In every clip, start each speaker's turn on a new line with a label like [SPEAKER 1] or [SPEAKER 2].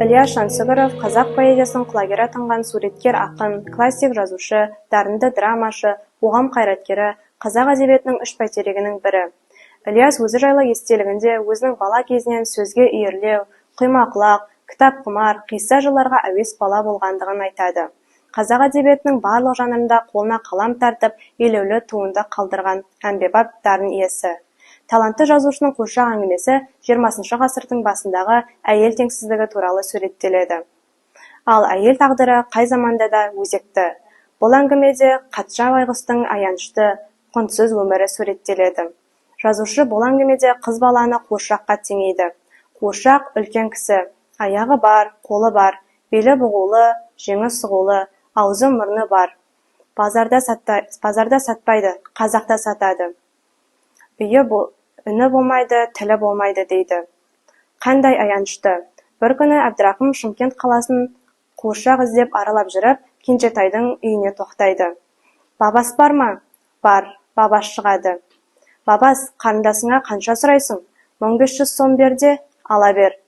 [SPEAKER 1] Илья Шансүгіров қазақ поэзиясының құлагері атанған суреткер, ақын, классик жазушы, дарынды драмашы, қоғам қайраткері, қазақ әдебиетінің үш бәйтерегінің бірі. Ильяс өзі жайлы естелігінде өзінің бала кезінен сөзге үйірлеу, құймақлақ, кітапқұмар, қисса жырларға әуес бала болғандығын айтады. Қазақ әдебиетінің барлық жанрында қолына қалам тартып, елеулі туынды қалдырған әмбебап дарын иесі. Талантты жазушының қуыршақ әңгімесі 20 ғасырдың басындағы әйел теңсіздігі туралы суреттеледі. Ал әйел тағдыры қай заманда да өзекті. Бұл әңгімеде Қатша байғұстың аянышты, құнсыз өмірі суреттеледі. Жазушы бұл әңгімеде қыз баланы қуыршаққа теңейді. Қуыршақ үлкен кісі, аяғы бар, қолы бар, белі бұғулы, жеңі сұғулы, аузы мұрны бар. Базарда сатпайды, қазақта сатады. Үні болмайды, тілі болмайды дейді. Қандай аянышты. Бір күні Әбдірақым Шымкент қаласын қуыршақ іздеп аралап жүріп, Кенжетайдың үйіне тоқтайды. Бабас бар ма? Бар, бабас шығады. Бабас, қарындасыңа қанша сұрайсың? 1500 сом берде, ала бер.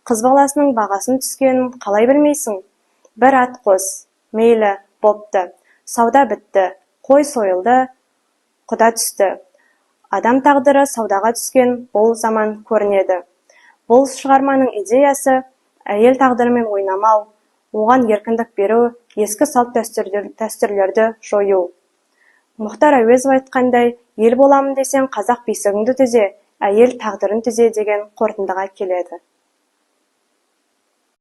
[SPEAKER 1] Қыз баласының бағасын түскенін қалай білмейсің? Бір ат қос. Мейлі, бопты. Сауда бітті. Қой сойылды, құда түсті. Адам тағдыры саудаға түскен бұл заман көрінеді. Бұл шығарманың идеясы әйел тағдырымен ойнамау, оған еркіндік беру, ескі салт дәстүрлерді жою. Мұхтар Әуезов айтқандай, ел боламын десең қазақ бесігіңді түзе, әйел тағдырын түзе деген қорытындыға келеді.